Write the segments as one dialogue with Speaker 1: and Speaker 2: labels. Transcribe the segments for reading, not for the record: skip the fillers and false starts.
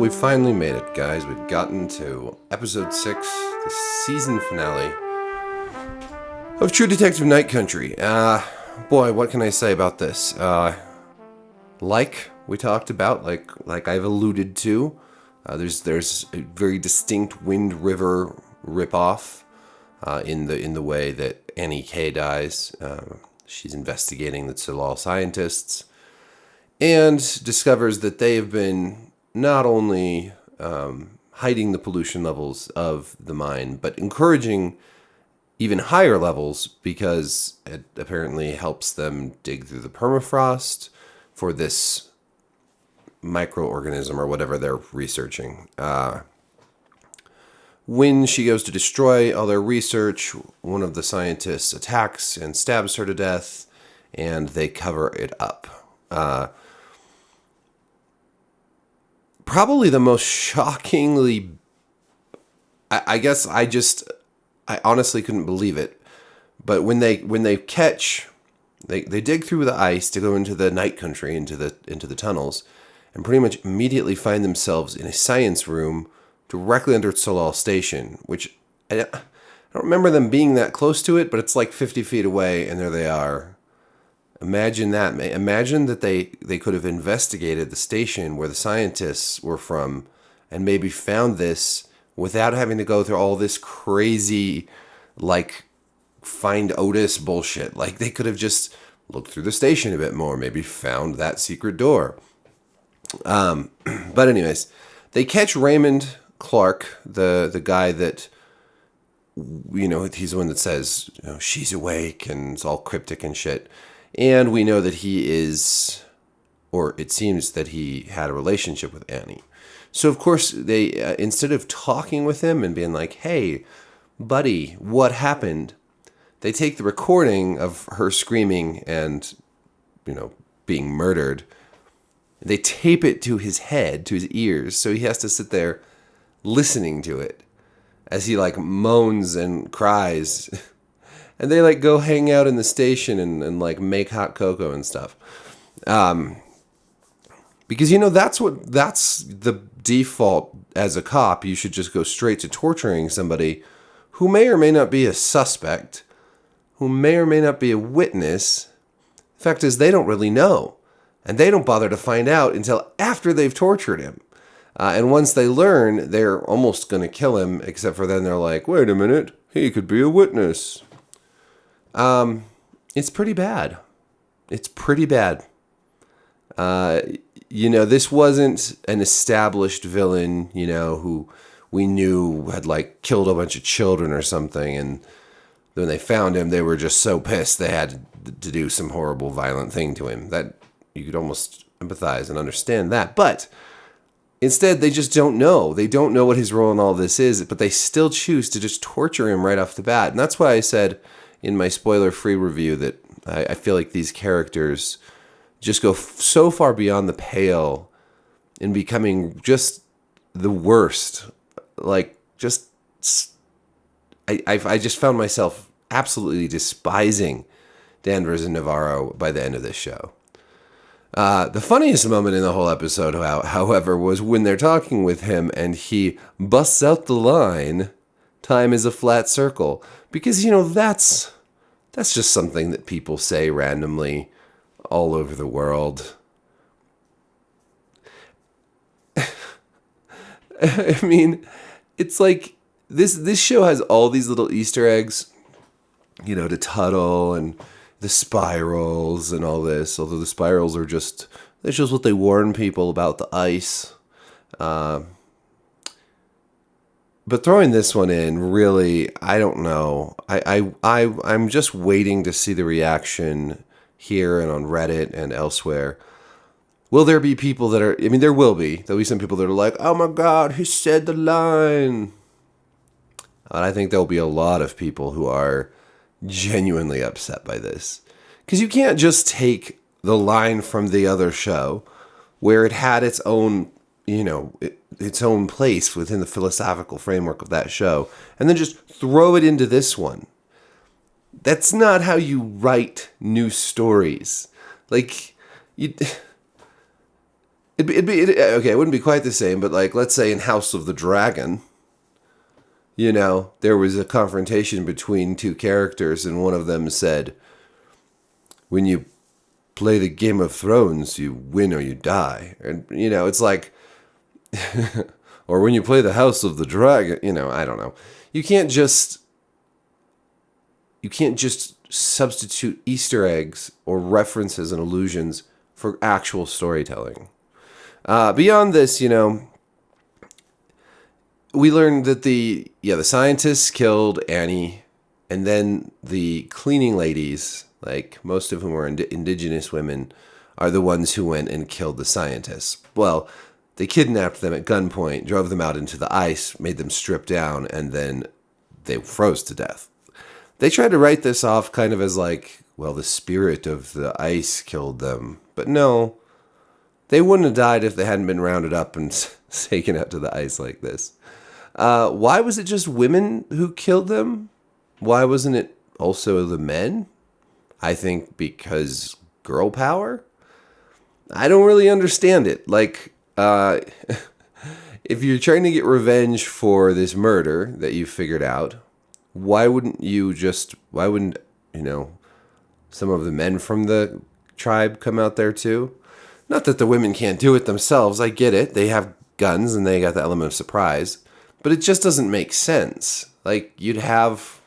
Speaker 1: we finally made it, guys. We've gotten to episode 6, the season finale of True Detective Night Country. Boy, what can I say about this? Like we talked about, like I've alluded to, there's a very distinct Wind River ripoff in the way that Annie K dies. She's investigating the Tsalal scientists and discovers that they have been not only hiding the pollution levels of the mine, but encouraging even higher levels because it apparently helps them dig through the permafrost for this microorganism or whatever they're researching. When she goes to destroy all their research, one of the scientists attacks and stabs her to death, and they cover it up. Probably the most shockingly, I guess I honestly couldn't believe it. But when they catch, they dig through the ice to go into the night country, into the tunnels, and pretty much immediately find themselves in a science room directly under Tsalal Station, which I don't remember them being that close to it, but it's like 50 feet away, and there they are. Imagine that. Imagine that they could have investigated the station where the scientists were from and maybe found this without having to go through all this crazy, like, Find Otis bullshit. Like, they could have just looked through the station a bit more, maybe found that secret door. But anyways, they catch Raymond Clark, the guy that, he's the one that says, she's awake, and it's all cryptic and shit. And we know that he is, or it seems that he had a relationship with Annie. So, of course, they, instead of talking with him and being like, hey, buddy, what happened? They take the recording of her screaming and, being murdered. They tape it to his head, to his ears, so he has to sit there listening to it as he, moans and cries. And they, go hang out in the station and make hot cocoa and stuff. Because, that's the default as a cop. You should just go straight to torturing somebody who may or may not be a suspect, who may or may not be a witness. The fact is, they don't really know. And they don't bother to find out until after they've tortured him. And once they learn, they're almost going to kill him, except for then they're like, wait a minute, he could be a witness. It's pretty bad. It's pretty bad. This wasn't an established villain, who we knew had killed a bunch of children or something. And when they found him, they were just so pissed they had to do some horrible, violent thing to him. That you could almost empathize and understand that. But instead, they just don't know. They don't know what his role in all this is, but they still choose to just torture him right off the bat. And that's why I said in my spoiler-free review that I feel like these characters just go so far beyond the pale in becoming just the worst. I just found myself absolutely despising Danvers and Navarro by the end of this show. The funniest moment in the whole episode, however, was when they're talking with him and he busts out the line, "Time is a flat circle." Because, that's just something that people say randomly all over the world. I mean, it's like this show has all these little Easter eggs, to Tuttle and the spirals and all this. Although the spirals are just what they warn people about the ice. But throwing this one in, really, I don't know. I'm just waiting to see the reaction here and on Reddit and elsewhere. Will there be people that are... there will be. There'll be some people that are like, oh my God, he said the line. And I think there'll be a lot of people who are genuinely upset by this. Because you can't just take the line from the other show where it had its own... its own place within the philosophical framework of that show, and then just throw it into this one. That's not how you write new stories. Okay, it wouldn't be quite the same, but like, let's say in House of the Dragon, there was a confrontation between two characters, and one of them said, when you play the Game of Thrones, you win or you die. And, it's like, or when you play the House of the Dragon, I don't know. You can't just substitute Easter eggs or references and allusions for actual storytelling. Beyond this, we learned that the scientists killed Annie, and then the cleaning ladies, like most of whom are indigenous women, are the ones who went and killed the scientists. Well, they kidnapped them at gunpoint, drove them out into the ice, made them strip down, and then they froze to death. They tried to write this off kind of as like, well, the spirit of the ice killed them. But no, they wouldn't have died if they hadn't been rounded up and taken out to the ice like this. Why was it just women who killed them? Why wasn't it also the men? I think because girl power? I don't really understand it. Like, if you're trying to get revenge for this murder that you figured out, why wouldn't some of the men from the tribe come out there too? Not that the women can't do it themselves. I get it. They have guns and they got the element of surprise. But it just doesn't make sense. Like, you'd have...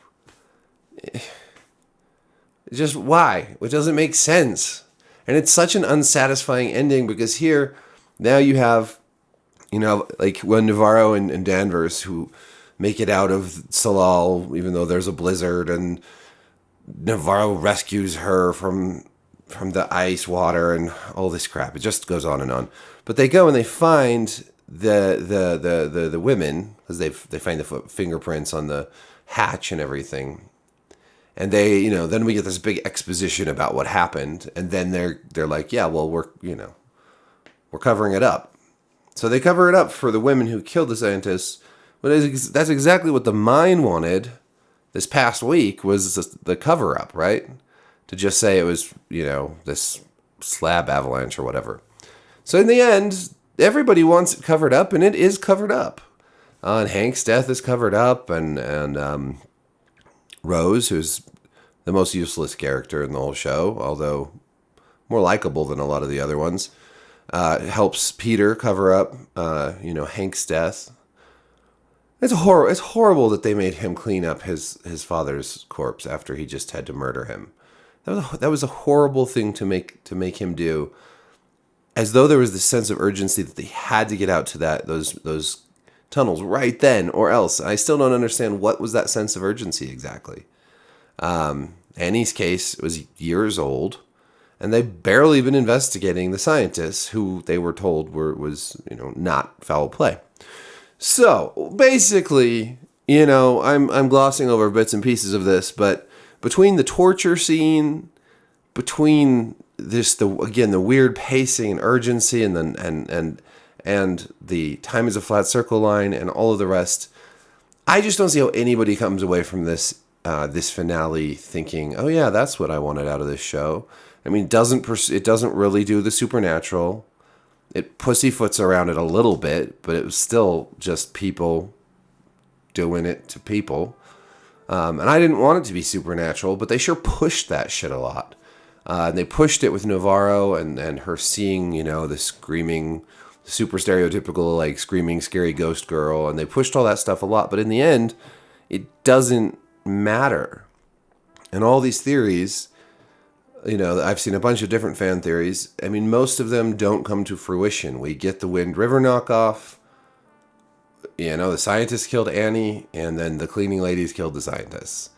Speaker 1: Just why? It doesn't make sense. And it's such an unsatisfying ending because here, now you have, like when Navarro and Danvers, who make it out of Salal, even though there's a blizzard, and Navarro rescues her from the ice water and all this crap. It just goes on and on. But they go and they find the women, because they find the fingerprints on the hatch and everything. And they, then we get this big exposition about what happened, and then they're like, yeah, well, we're covering it up. So they cover it up for the women who killed the scientists. But that's exactly what the mine wanted this past week, was the cover up, right? To just say it was, this slab avalanche or whatever. So in the end, everybody wants it covered up, and it is covered up. And Hank's death is covered up, and Rose, who's the most useless character in the whole show, although more likable than a lot of the other ones, helps Peter cover up, Hank's death. It's horrible that they made him clean up his father's corpse after he just had to murder him. That was a horrible thing to make him do, as though there was this sense of urgency that they had to get out to those tunnels right then, or else. I still don't understand what was that sense of urgency exactly. Annie's case was years old, and they've barely been investigating the scientists who they were told was not foul play. So basically, I'm glossing over bits and pieces of this, but between the torture scene, between the weird pacing and urgency, and then and the time is a flat circle line, and all of the rest, I just don't see how anybody comes away from this finale thinking, oh yeah, that's what I wanted out of this show. I mean, it doesn't really do the supernatural. It pussyfoots around it a little bit, but it was still just people doing it to people. And I didn't want it to be supernatural, but they sure pushed that shit a lot. And they pushed it with Navarro and her seeing, the screaming, super stereotypical, like screaming, scary ghost girl. And they pushed all that stuff a lot. But in the end, it doesn't matter. And all these theories, I've seen a bunch of different fan theories. I mean, most of them don't come to fruition. We get the Wind River knockoff. The scientists killed Annie, and then the cleaning ladies killed the scientists.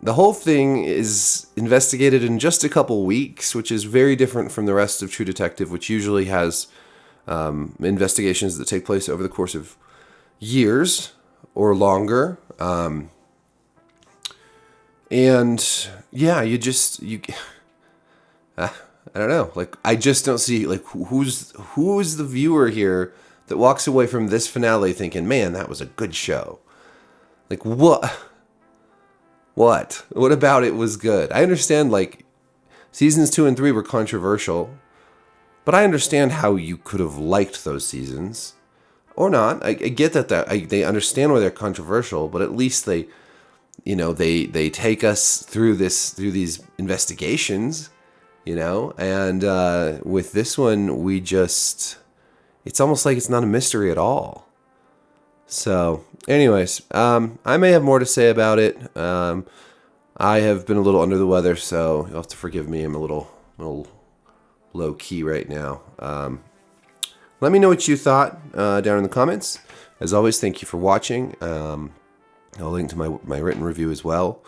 Speaker 1: The whole thing is investigated in just a couple weeks, which is very different from the rest of True Detective, which usually has investigations that take place over the course of years or longer. And yeah, I don't know. Like, I just don't see, like, who's the viewer here that walks away from this finale thinking, man, that was a good show. Like, what? What about it was good? I understand, like, seasons 2 and 3 were controversial, But I understand how you could have liked those seasons. Or not. I get that they understand why they're controversial, but at least they take us through these investigations, and with this one it's almost like it's not a mystery at all. So, anyways, I may have more to say about it. I have been a little under the weather, so you'll have to forgive me. I'm a little low key right now. Let me know what you thought down in the comments. As always, thank you for watching. I'll link to my written review as well.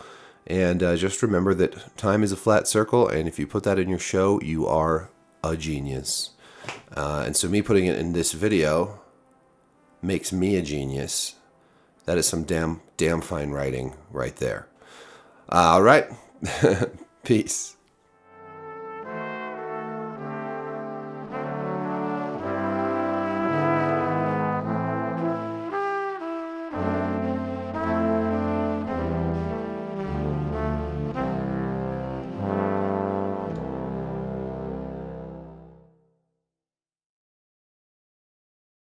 Speaker 1: And just remember that time is a flat circle, and if you put that in your show, you are a genius. And so me putting it in this video makes me a genius. That is some damn fine writing right there. All right. Peace.